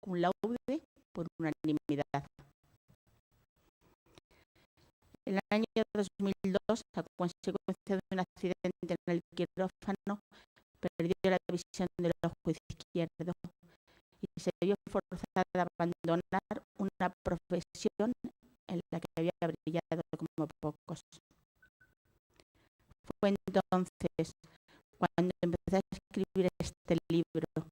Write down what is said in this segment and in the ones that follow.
cum laude por unanimidad. En el año 2002, a consecuencia de un accidente en el quirófano, perdió la visión del ojo izquierdo y se vio forzada a abandonar una profesión en la que había brillado como pocos. Fue entonces cuando empecé a escribir este libro,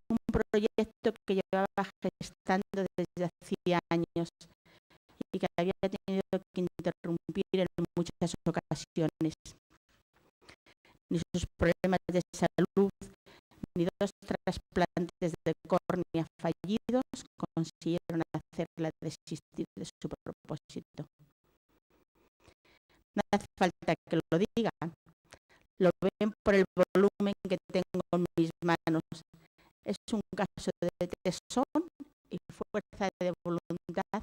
un proyecto que llevaba gestando desde hacía años y que había tenido que interrumpir en muchas ocasiones. Ni sus problemas de salud, ni 2 trasplantes de córnea fallidos consiguieron hacerla desistir de su propósito. No hace falta que lo digan, lo ven por el volumen que tengo en mis manos. Es un caso de tesón y fuerza de voluntad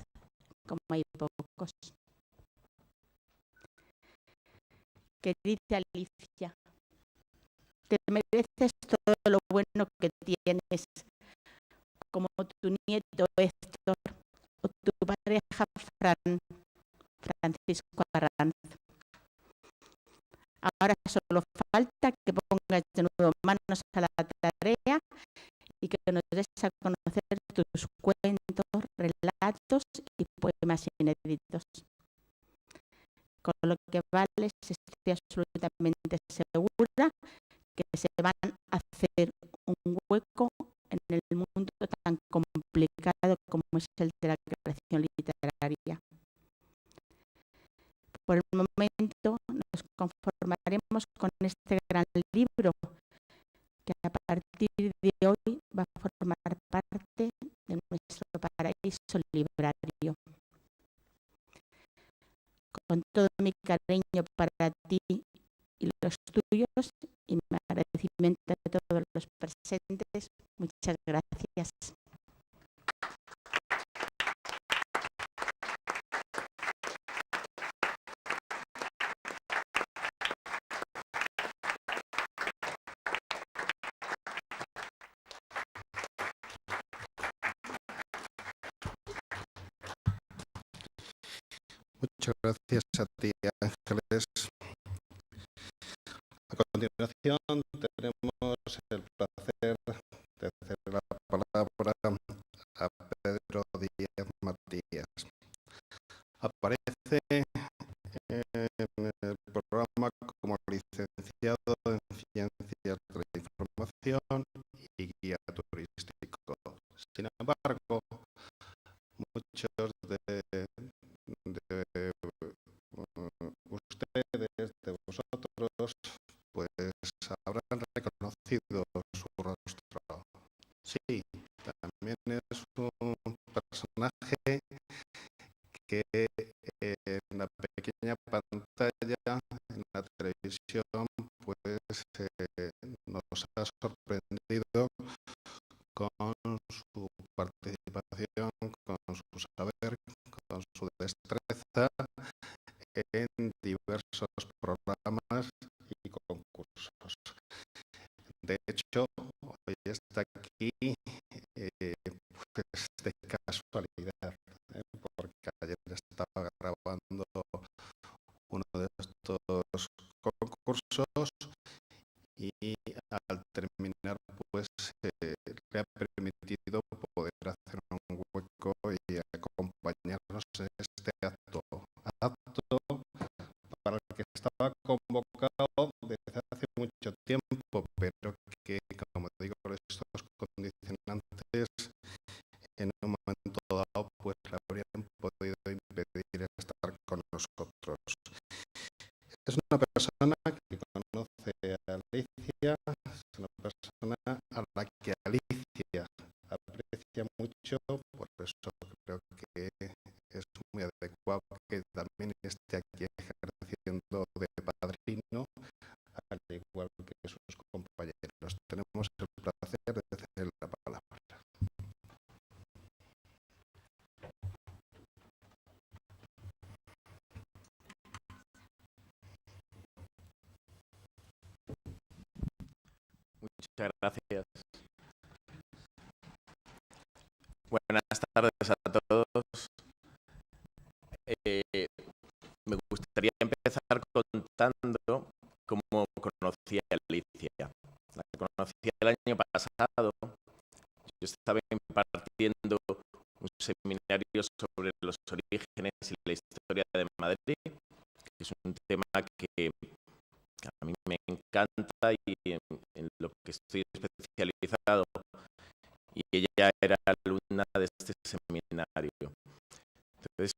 como hay pocos. Querida Alicia, te mereces todo lo bueno que tienes, como tu nieto Héctor o tu pareja Francisco Arranz. Ahora solo falta que pongas de nuevo manos a la tarea y que nos des a conocer tus cuentos, relatos y poemas inéditos. Con lo que vales, estoy absolutamente segura que se van a hacer un hueco en el mundo tan complicado como es el de la creación literaria. Por el momento nos conformaremos con este gran libro que a partir de hoy va a formar parte de nuestro paraíso librario. Con todo mi cariño para ti y los tuyos y mi agradecimiento a todos los presentes, muchas gracias. Muchas gracias a ti, Ángeles. A continuación tenemos el placer de hacer la palabra a Pedro Díaz Matías. Aparece en el programa como licenciado en Ciencias de la Información y guía turístico. Sin embargo, muchos de ustedes, de vosotros, pues habrán reconocido su rostro. Sí, también es un personaje que en la pequeña pantalla, en la televisión, pues nos ha sorprendido con su participación, con su saber, con su destreza en diversos programas y concursos. De hecho, hoy está aquí pues de casualidad, porque ayer estaba grabando uno de estos concursos y al terminar pues le ha permitido poder hacer un hueco y acompañarnos en este acto para el que estaba convocado desde hace mucho tiempo, pero que, como digo, por estos condicionantes, en un momento dado, pues le habrían podido impedir estar con nosotros. Es una persona que conoce a Alicia, es una persona a la que Alicia aprecia mucho, por eso creo que es muy adecuado que también esté aquí ejerciendo de padrino, al igual que sus compañeros. Tenemos el placer de ceder la palabra. Muchas gracias. Buenas tardes a todos. Me gustaría empezar contando cómo conocí a Alicia. La conocí el año pasado. Yo estaba impartiendo un seminario sobre los orígenes y la historia de Madrid, que es un tema que a mí me encanta y en lo que estoy especializado. Y ella era alumna de este seminario. Entonces,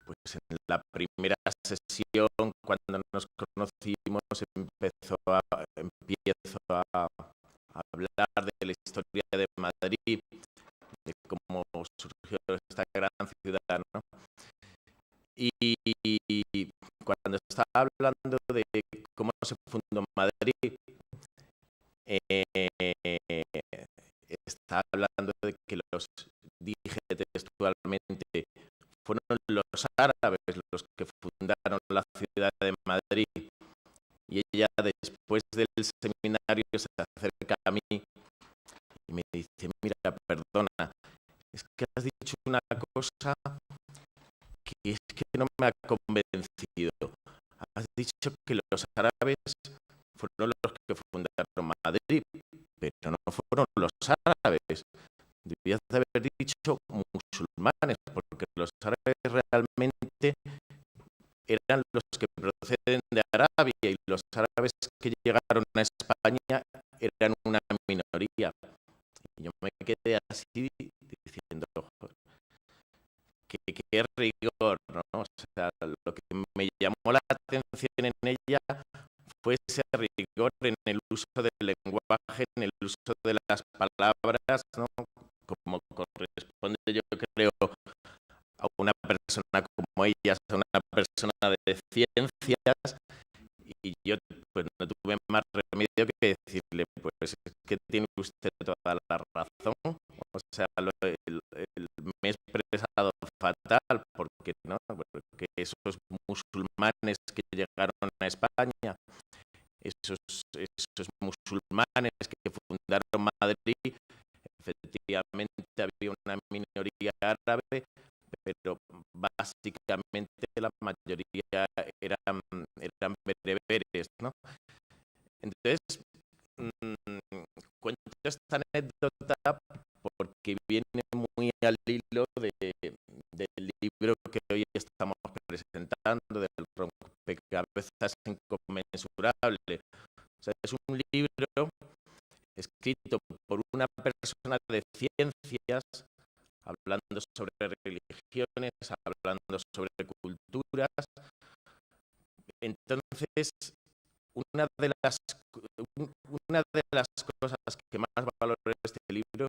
pues en la primera sesión, cuando nos conocimos, empiezo a hablar de la historia de Madrid, de cómo surgió esta gran ciudad, ¿no? Y cuando estaba hablando de cómo se fundó Madrid, está hablando de que dije textualmente, fueron los árabes los que fundaron la ciudad de Madrid. Y ella, después del seminario, se acerca a mí y me dice, mira, perdona, es que has dicho una cosa que es que no me ha convencido. Has dicho que los árabes fueron los que fundaron Madrid, pero no fueron los árabes. Debías de haber dicho musulmanes, porque los árabes realmente eran los que proceden de Arabia y los árabes que llegaron a España eran una minoría. Y yo me quedé así diciendo, qué rigor, ¿no? O sea, lo que me llamó la atención en ella fue ese rigor en el uso del lenguaje, en el uso de las palabras, ¿no? Como corresponde, yo creo, a una persona como ella, a una persona de ciencias, y yo pues no tuve más remedio que decirle, pues es que tiene usted toda la razón, o sea, me he expresado fatal, porque no, porque esos musulmanes que llegaron a España, esos musulmanes que fundaron Madrid, efectivamente había una minoría árabe, pero básicamente la mayoría eran bereberes, ¿no? Entonces, cuento esta anécdota porque viene muy al hilo del libro que hoy estamos presentando, del rompecabezas inconmensurable. O sea, es un libro escrito por una persona de ciencias, hablando sobre religiones, hablando sobre culturas. Entonces, una de las cosas que más valoro de este libro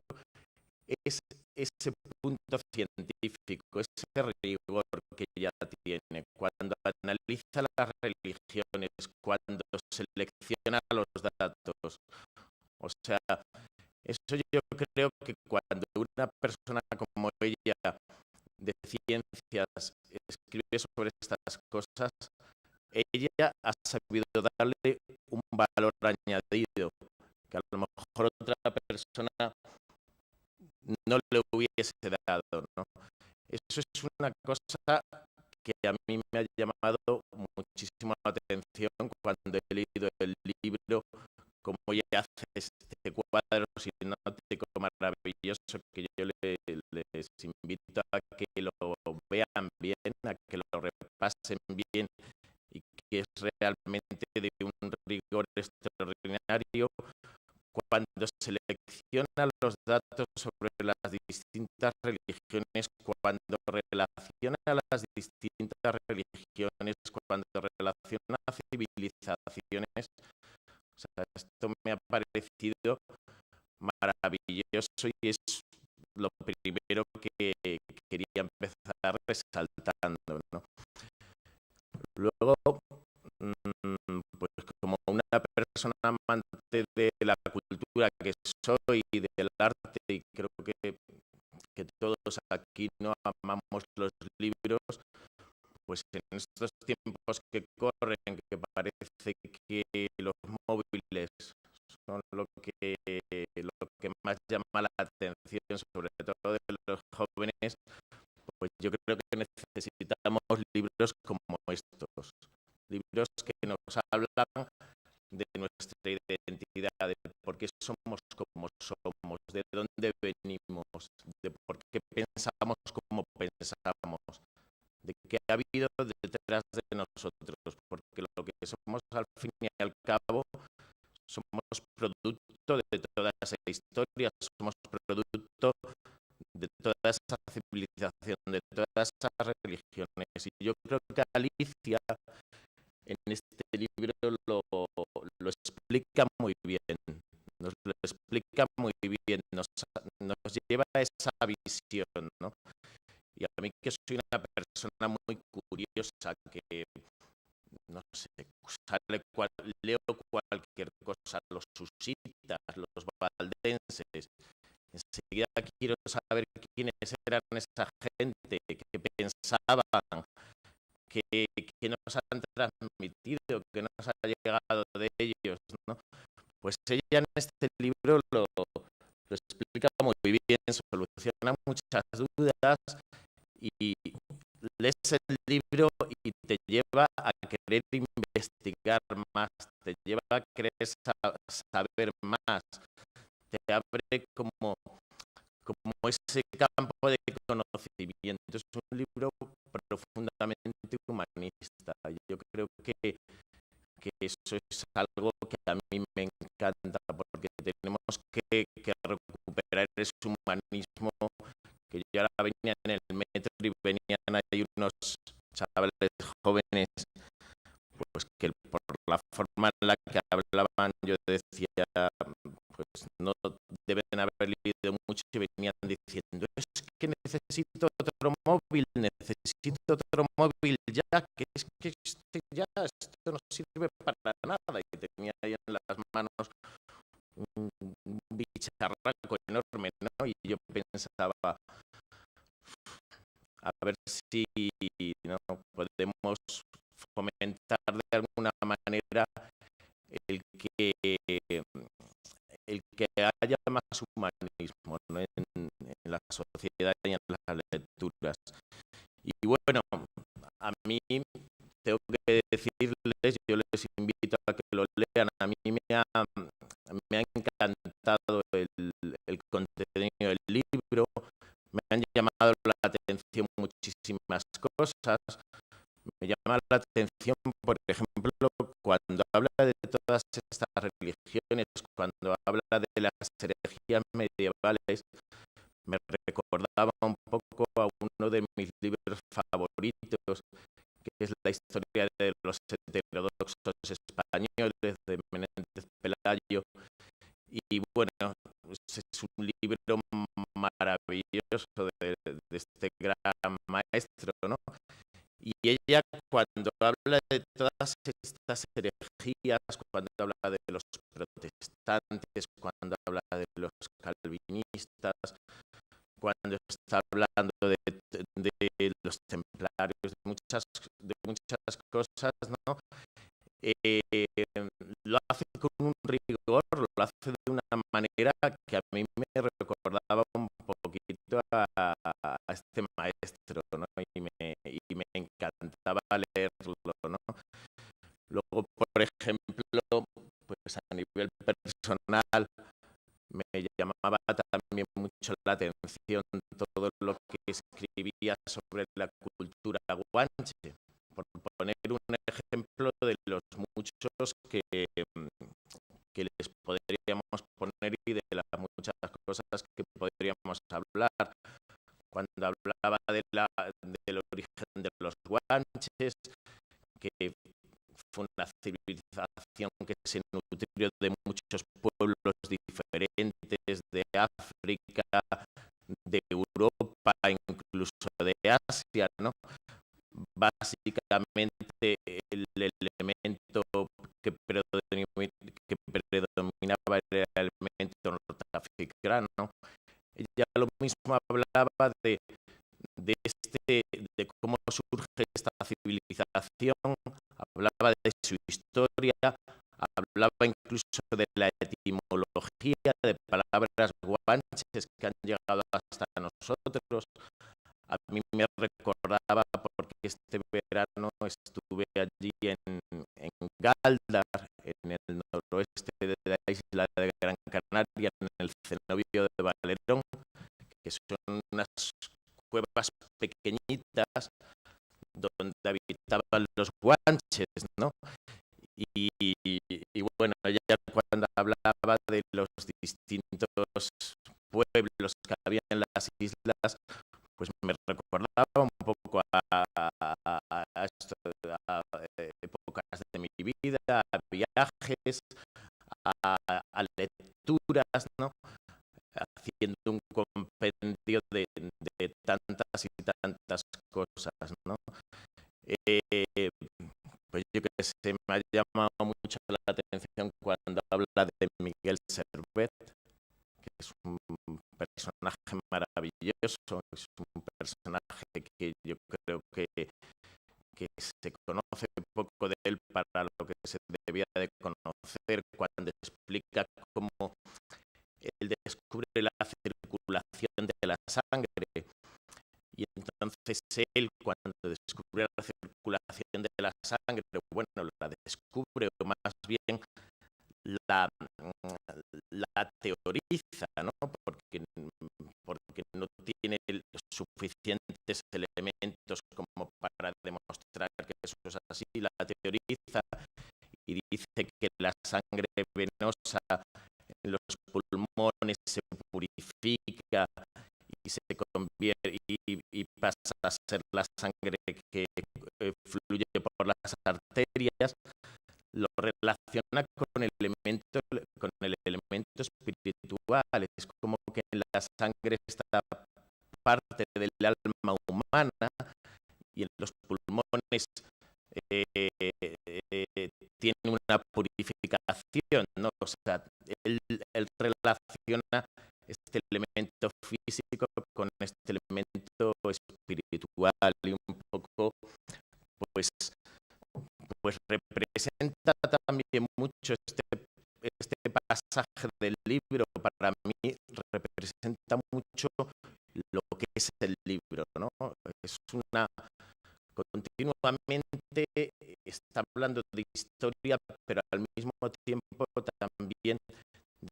es ese punto científico, ese rigor que ella tiene cuando analiza las religiones, cuando selecciona los datos. O sea, eso yo creo que cuando una persona como ella de ciencias escribe sobre estas cosas, ella ha sabido darle un valor añadido que a lo mejor otra persona no le hubiese dado, ¿no? Eso es una cosa que a mí me ha llamado muchísimo la atención cuando he leído el libro, cómo ella hace este cuadro sinóptico maravilloso que yo les invito a que lo vean bien, a que lo repasen bien, y que es realmente de un rigor extraordinario cuando selecciona los datos sobre las distintas religiones, cuando relaciona las distintas religiones, cuando relaciona civilizaciones. O sea, esto me ha parecido maravilloso y es lo primero que quería empezar resaltando, ¿no? Luego, pues como una persona amante de la cultura que soy y del arte, y creo que todos aquí no amamos los libros, pues en estos tiempos que corren, que parece que los móviles son lo que más llama la atención, sobre todo de pues yo creo que necesitamos libros como estos, libros que nos hablan de nuestra identidad, de por qué somos como somos, de dónde venimos, de por qué pensamos como pensamos, de qué ha habido detrás de nosotros, porque lo que somos al fin y al cabo somos producto de toda esa historia, somos producto de toda esa civilización, de todas esas religiones. Y yo creo que Alicia en este libro lo explica muy bien, nos lo explica muy bien, nos lleva a esa visión, ¿no? Y a mí, que soy una persona muy curiosa, que no sé, leo cualquier cosa, los susitas, los valdenses, enseguida quiero saber quiénes eran esa gente, qué pensaban, qué nos han transmitido, qué nos ha llegado de ellos, ¿no? Pues ella en este libro lo explica muy bien, soluciona muchas dudas y lees el libro y te lleva a querer investigar más, te lleva a querer saber más, te abre como ese campo de conocimiento. Es un libro profundamente humanista. Yo creo que eso es algo que a mí me encanta, porque tenemos que recuperar ese humanismo, que yo ahora venía en el metro y venían ahí unos chavales jóvenes, pues que por la forma en la que hablaban yo decía, pues no deben haber leído mucho, y venían diciendo, es que necesito otro móvil ya, que es que esto no sirve para nada, y tenía ahí en las manos un bicharraco enorme, ¿no? Y yo pensaba, a ver si no podemos fomentar de alguna manera el que haya más humanismo, ¿no? en la sociedad y en las lecturas. Y bueno, a mí tengo que decirles, yo les invito a que lo lean, a mí me ha encantado el contenido del libro, me han llamado la atención muchísimas cosas. Me llama la atención, por ejemplo, cuando habla de todas estas religiones, cuando habla de las herejías medievales, me recordaba un poco a uno de mis libros favoritos, que es la historia de los heterodoxos españoles, de Menéndez Pelayo. Y bueno, pues es un libro maravilloso de este gran maestro, ¿no? Y ella, cuando habla de todas estas herejías, cuando habla de los protestantes, cuando habla de los calvinistas, cuando está hablando de los templarios, de muchas cosas, ¿no? Lo hace con un rigor, lo hace de una manera que a mí me recordaba un poquito a este maestro, ¿no? Y me encantaba leerlo, ¿no? Luego, por ejemplo, pues a nivel personal, me llamaba también mucho la atención todo lo que escribía sobre la cultura guanche, por poner un ejemplo de los muchos que les podríamos poner y de las muchas cosas que podríamos hablar. Cuando hablaba del origen de los guanches, que fue una civilización que se nutrió de muchos pueblos diferentes, de África, de Europa, incluso de Asia, ¿no? Básicamente el elemento que predominaba era el elemento norteafricano. Ella lo mismo hablaba de cómo surge esta civilización, hablaba de su historia, hablaba incluso de la etimología de palabras guanches que han llegado hasta nosotros, mí me recordaba porque este verano estuve allí en Galdar, en el noroeste de la isla de Gran Canaria, en el cenobio de Valerón, que son unas cuevas pequeñitas donde habitaban los guanches, ¿no? Y bueno, ella cuando hablaba de los distintos pueblos que había en las islas, pues me recordaba un poco a épocas de mi vida, a viajes, a lecturas, ¿no? Haciendo un compendio de tantas y tantas cosas, ¿no? Pues yo que sé, me ha llamado mucho la atención cuando habla de Miguel Servet, que es un personaje maravilloso, es un personaje que yo creo que se conoce poco de él para lo que se debía de conocer, cuando explica cómo él descubre la circulación de la sangre. Y entonces él, cuando descubre la circulación de la sangre, bueno, la descubre, o más bien la teoriza, ¿no? Porque no tiene suficientes elementos como para demostrar que eso es así. La teoriza y dice que la sangre venosa en los pulmones se purifica y se convierte y pasa a ser la sangre que fluye por las arterias. Lo relaciona con el elemento espiritual. Es como que en la sangre está parte del alma humana y en los pulmones tiene una purificación, ¿no? O sea, él relaciona este elemento físico con este elemento espiritual y un poco, pues representa también mucho este pasaje del libro. Para mí representa mucho lo que es el libro, ¿no? Es una continuamente está hablando de historia, pero al mismo tiempo también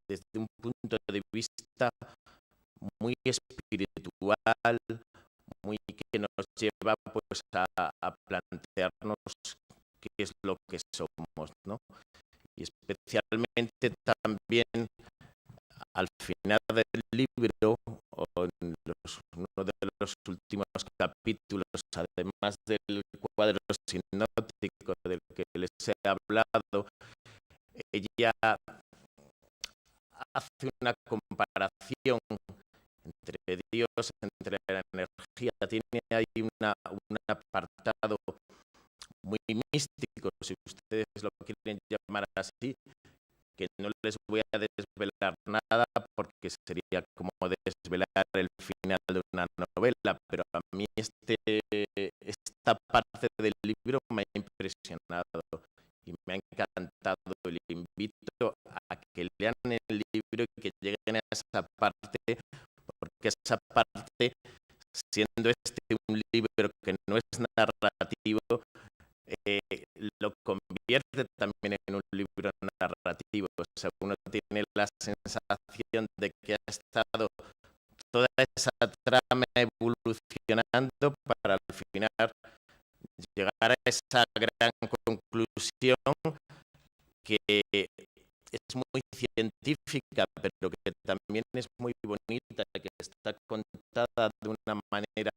desde un punto de vista muy espiritual, muy que nos lleva pues a plantearnos qué es lo que somos, ¿no? Y especialmente también al final del libro, o en uno de los últimos capítulos, además del cuadro sinóptico del que les he hablado, ella hace una comparación entre Dios, entre la energía. Tiene ahí un apartado muy místico, si ustedes lo quieren llamar así, que no les voy a desvelar nada porque sería como desvelar el final de una novela, pero a mí esta parte del libro me ha impresionado y me ha encantado. Le invito a que lean el libro y que lleguen a esa parte, porque esa parte, siendo un libro que no es narrativo, lo convierte también en un libro narrativo. O sea, uno tiene la sensación de que ha estado toda esa trama evolucionando para al final llegar a esa gran conclusión que es muy científica, pero que también es muy bonita, que está contada de una manera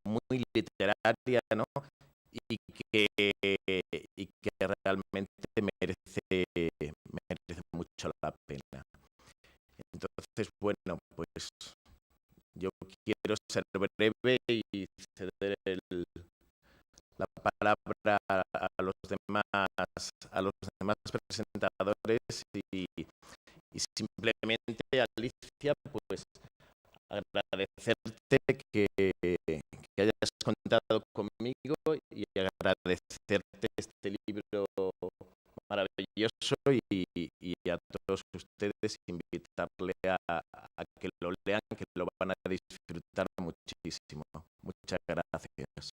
muy literaria, ¿no? Y que realmente merece mucho la pena. Entonces, bueno, pues yo quiero ser breve y ceder la palabra a los demás presentadores y simplemente, Alicia, pues agradecerte que hayas contado conmigo y agradecerte este libro maravilloso y a todos ustedes invitarle a que lo lean, que lo lo van a disfrutar muchísimo. Muchas gracias.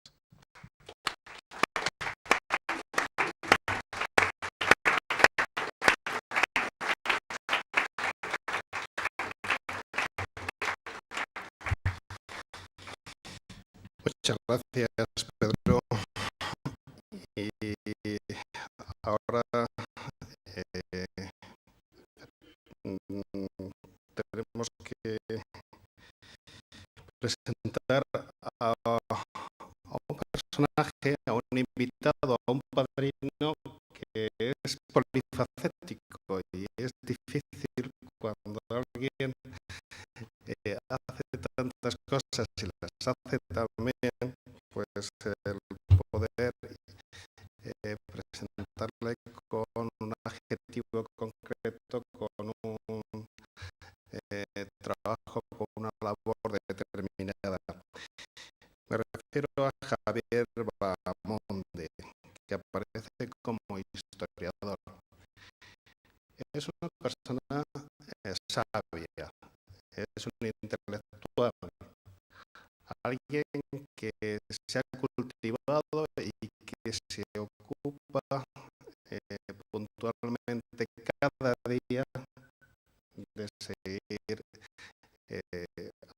Muchas gracias, Pedro. Y ahora tenemos que presentar a un personaje, a un invitado, a un padrino que es polifacético y es difícil cuando alguien hace tantas cosas y las hace también, pues el poder presentarle con un adjetivo concreto, con un trabajo, con una labor determinada. Me refiero a Javier Bahamonde, que aparece como historiador. Es una persona sabia, es un intelectual, alguien que se ha cultivado y que se ocupa puntualmente cada día de seguir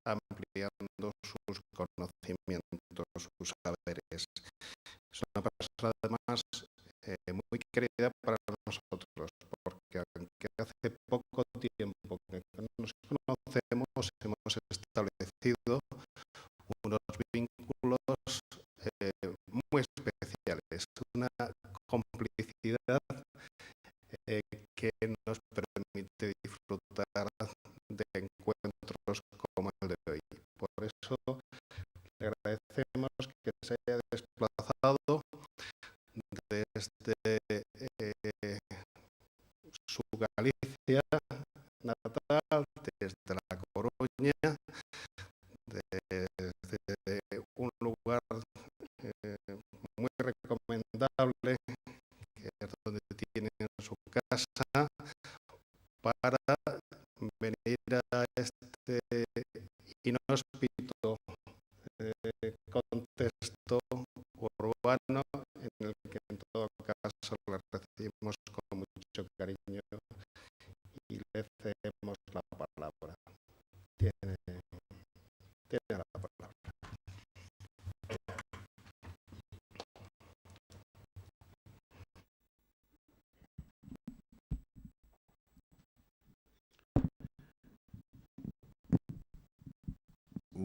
ampliando sus conocimientos, sus saberes. Es una persona además muy querida para nosotros, porque aunque hace poco tiempo que nos conocemos, hemos establecido unos vínculos muy especiales, una complicidad que nos permite disfrutar de encuentros como el de hoy. Por eso le agradecemos que se haya desplazado desde su Galicia natal, desde La Coruña, desde un lugar muy recomendable, que es donde tiene su casa, para venir a este inhóspito contexto urbano en el que en todo caso le recibimos con mucho cariño y le cedemos la palabra. Tiene la palabra.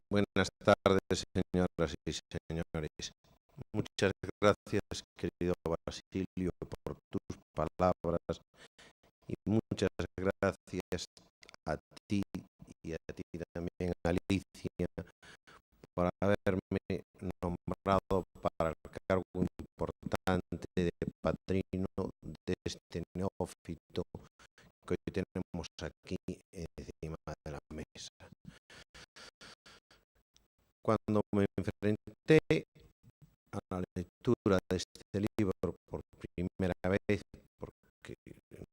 Buenas tardes, señoras y señores. Muchas gracias, querido Basilio, por tus palabras y muchas gracias a ti y a ti también, Alicia, por haberme nombrado para el cargo importante de padrino de este neófito que hoy tenemos aquí encima de la mesa. Cuando me enfrenté a la lectura de este libro por primera vez, porque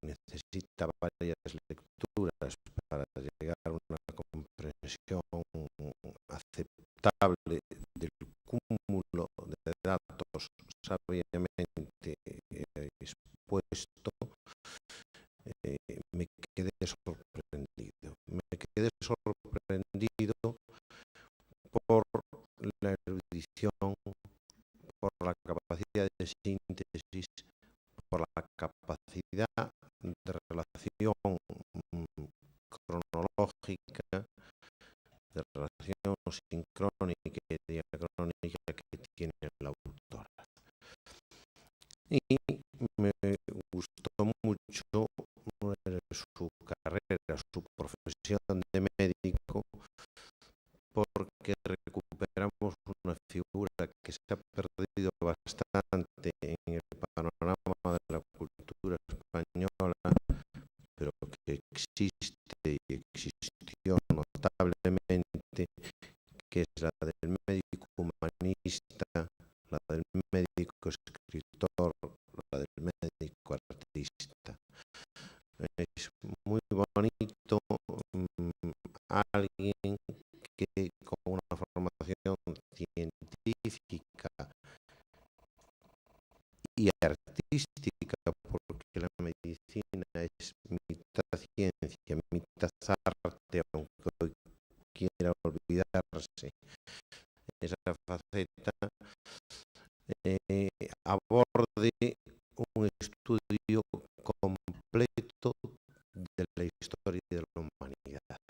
necesita varias lecturas para llegar a una comprensión aceptable del cúmulo de datos sabiamente expuesto, me quedé sorprendido. Me quedé sorprendido por la erudición, por la capacidad de síntesis, por la capacidad de relación cronológica, de relación sincrónica y diacrónica que tiene la autora. Y me gustó mucho su carrera, su profesión de médico, porque recuperamos una figura que se ha perdido bastante en el panorama de la cultura española, pero que existe y existió notablemente, que es la del médico humanista, la del médico escritor, la del médico artista. Es muy bonito alguien que con una formación científica y artística, porque la medicina es mitad ciencia, mitad arte, aunque hoy quiera olvidarse esa faceta, aborde un estudio completo de la historia de la humanidad,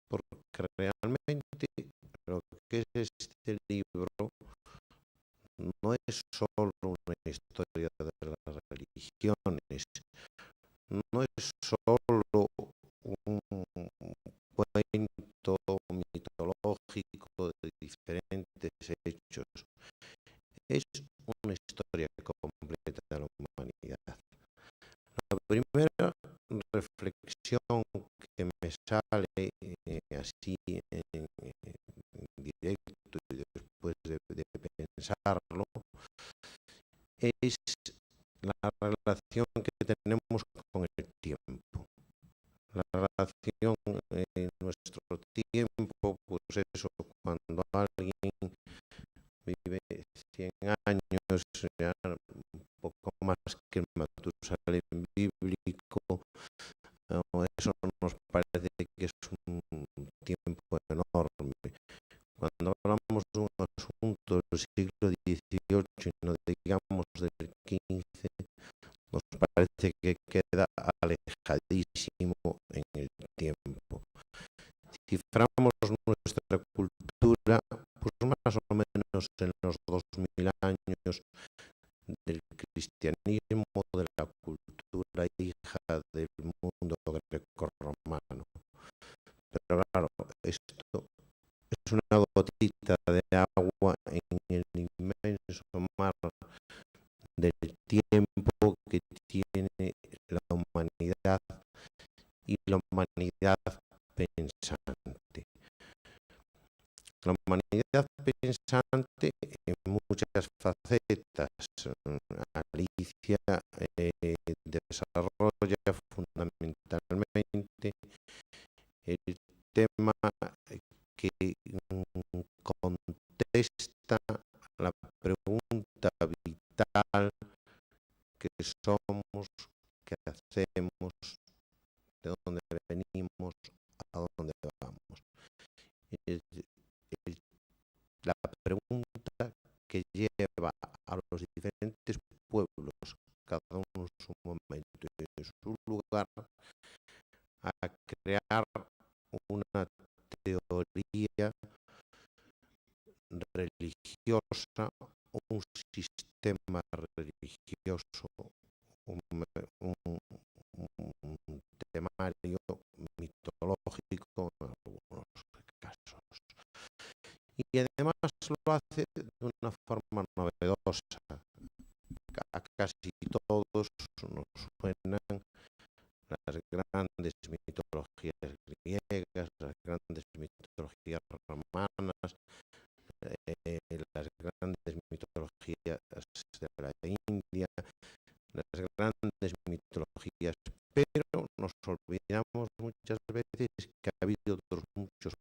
porque realmente lo que es este libro no es solo una historia de las religiones, no es solo un cuento mitológico de diferentes hechos, es una historia completa de la humanidad. La primera reflexión que me sale así en directo y después de pensarlo es la relación que tenemos con el tiempo. La relación en nuestro tiempo, pues eso, cuando alguien vive 100 años, ya un poco más que el Matusalén bíblico, eso nos parece que es un tiempo enorme. Cuando hablamos de un asunto del siglo XVIII y no digamos del XV, nos parece que queda alejadísimo en el tiempo. Ciframos nuestra cultura pues más o menos en los 2000 años del cristianismo, de la cultura hija del mundo grecorromano. Pero claro, esto es una gotita de agua en el inmenso mar del tiempo que tiene la humanidad y la humanidad pensante. La humanidad pensante en muchas facetas. Alicia desarrolla fundamentalmente el tema que contesta la pregunta vital: ¿qué somos? ¿Qué hacemos? ¿De dónde venimos? ¿A dónde vamos? La pregunta que lleva a los diferentes pueblos, cada uno en su momento y en su lugar, a crear una teoría religiosa, un sistema religioso, un temario mitológico en algunos casos. Y además lo hace de una forma novedosa. A casi todos nos suenan las grandes mitologías griegas, las grandes mitologías romanas, las grandes mitologías de la India, las grandes mitologías, pero nos olvidamos muchas veces que ha habido otros muchos